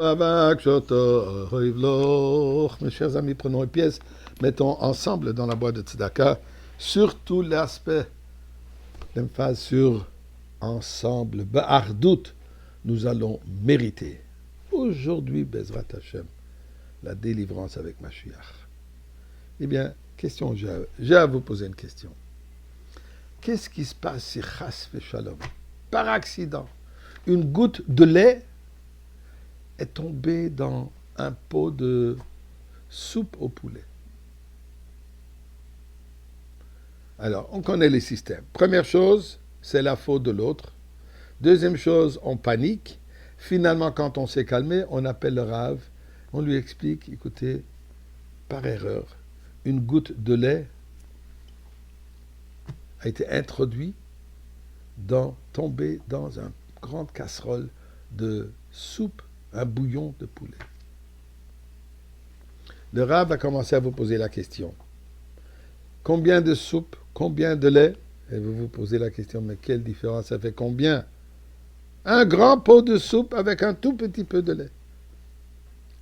Mes chers amis, prenons une pièce, mettons ensemble dans la boîte de Tzedaka, surtout l'aspect, l'emphase sur ensemble, Ba'ardout, nous allons mériter. Aujourd'hui, Bezrat Hashem, la délivrance avec Mashiach. Eh bien, question, j'ai à vous poser une question. Qu'est-ce qui se passe si Chas Shalom, par accident, une goutte de lait est tombée dans un pot de soupe au poulet? Alors, on connaît les systèmes. Première chose, c'est la faute de l'autre. Deuxième chose, on panique. Finalement, quand on s'est calmé, on appelle le Rav. On lui explique, écoutez, par erreur, une goutte de lait a été introduite tombée dans une grande casserole de soupe, un bouillon de poulet. Le Rav va commencer à vous poser la question. Combien de soupe, combien de lait? Et vous vous posez la question, mais quelle différence ça fait combien? Un grand pot de soupe avec un tout petit peu de lait.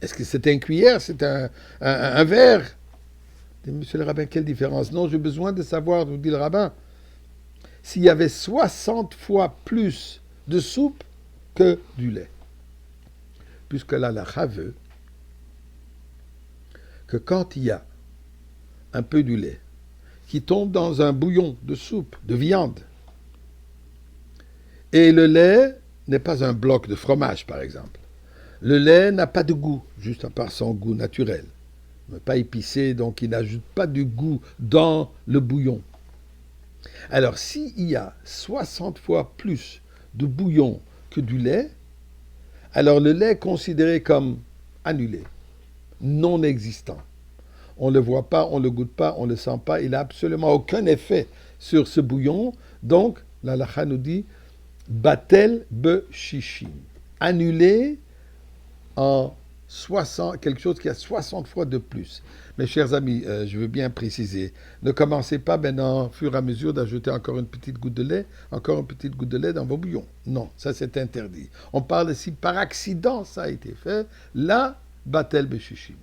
Est-ce que c'est une cuillère? C'est un verre? Monsieur le rabbin, quelle différence? Non, j'ai besoin de savoir, vous dit le rabbin, s'il y avait 60 fois plus de soupe que du lait. Puisque là, la veut que quand il y a un peu du lait qui tombe dans un bouillon de soupe, de viande, et le lait n'est pas un bloc de fromage, par exemple. Le lait n'a pas de goût, juste à part son goût naturel. Il n'est pas épicé, donc il n'ajoute pas du goût dans le bouillon. Alors, s'il y a 60 fois plus de bouillon que du lait, alors le lait est considéré comme annulé, non existant. On ne le voit pas, on ne le goûte pas, on ne le sent pas, il n'a absolument aucun effet sur ce bouillon. Donc, la halakha nous dit Batel be-shishim, annulé en 60, quelque chose qui a 60 fois de plus. Mes chers amis, je veux bien préciser, ne commencez pas maintenant, au fur et à mesure, d'ajouter encore une petite goutte de lait, encore une petite goutte de lait dans vos bouillons. Non, ça c'est interdit. On parle si par accident ça a été fait, là, Batel be-shishim.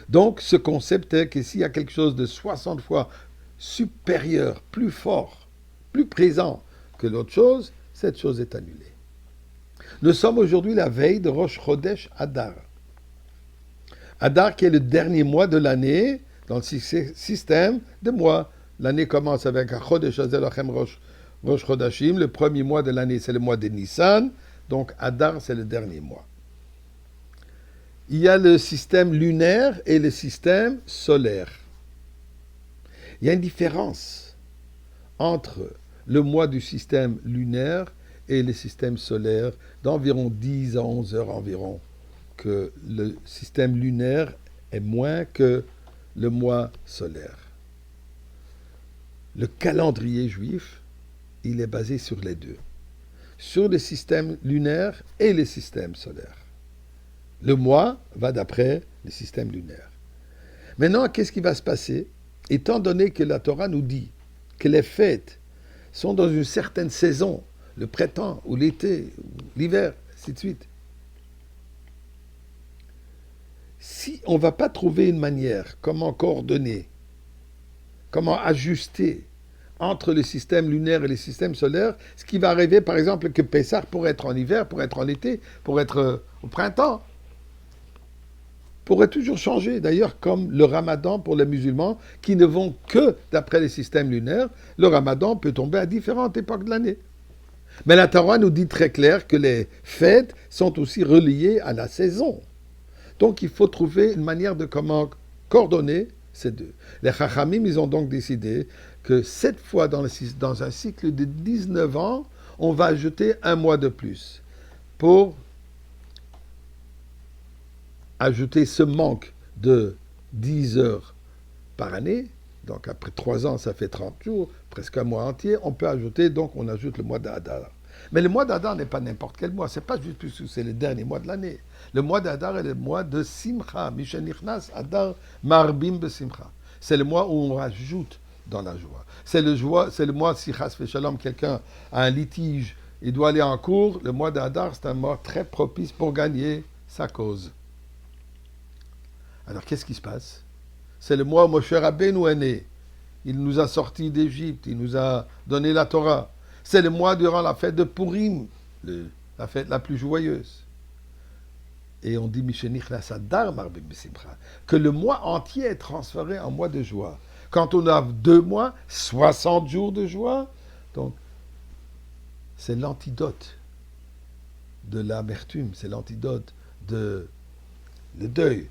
Donc, ce concept est que s'il y a quelque chose de 60 fois supérieur, plus fort, plus présent que l'autre chose, cette chose est annulée. Nous sommes aujourd'hui la veille de Rosh Chodesh Adar. Adar qui est le dernier mois de l'année dans le système de mois. L'année commence avec un Chodesh Azelachem Rosh Chodashim. Le premier mois de l'année, c'est le mois de Nissan. Donc Adar, c'est le dernier mois. Il y a le système lunaire et le système solaire. Il y a une différence entre le mois du système lunaire et le système solaire d'environ 10 à 11 heures environ, que le système lunaire est moins que le mois solaire. Le calendrier juif, il est basé sur les deux, sur le système lunaire et le système solaire. Le mois va d'après le système lunaire. Maintenant, qu'est-ce qui va se passer? Étant donné que la Torah nous dit que les fêtes sont dans une certaine saison, le printemps ou l'été, ou l'hiver, ainsi de suite. Si on ne va pas trouver une manière, comment coordonner, comment ajuster entre le système lunaire et le système solaire, ce qui va arriver, par exemple, que Pessah pourrait être en hiver, pourrait être en été, pourrait être au printemps, pourrait toujours changer. D'ailleurs, comme le ramadan pour les musulmans, qui ne vont que d'après les systèmes lunaires, le ramadan peut tomber à différentes époques de l'année. Mais la Torah nous dit très clair que les fêtes sont aussi reliées à la saison. Donc il faut trouver une manière de comment coordonner ces deux. Les Chachamim, ils ont donc décidé que 7 fois dans un cycle de 19 ans, on va ajouter un mois de plus pour ajouter ce manque de 10 heures par année. Donc après 3 ans, ça fait 30 jours, presque un mois entier. On peut ajouter, donc on ajoute le mois d'Adar. Mais le mois d'Adar n'est pas n'importe quel mois. C'est pas juste puisque c'est le dernier mois de l'année. Le mois d'Adar est le mois de Simcha. Mishenichnas Adar Marbim Besimcha. C'est le mois où on rajoute dans la joie. C'est le mois, si chas v'shalom, quelqu'un a un litige il doit aller en cours. Le mois d'Adar, c'est un mois très propice pour gagner sa cause. Alors, qu'est-ce qui se passe? C'est le mois où Moshe Rabbeinu est né. Il nous a sortis d'Égypte, il nous a donné la Torah. C'est le mois durant la fête de Purim, la fête la plus joyeuse. Et on dit que le mois entier est transféré en mois de joie. Quand on a 2 mois, 60 jours de joie, donc c'est l'antidote de l'amertume, c'est l'antidote de le deuil,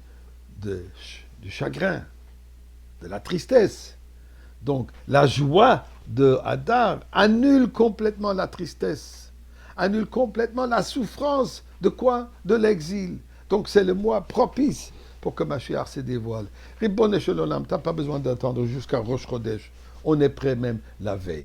du chagrin, de la tristesse. Donc la joie de Hadar annule complètement la tristesse, annule complètement la souffrance. De quoi? De l'exil. Donc c'est le mois propice pour que Mashiach se dévoile. Ribbon Shalom, tu n'as pas besoin d'attendre jusqu'à Rosh Chodesh. On est prêt même la veille.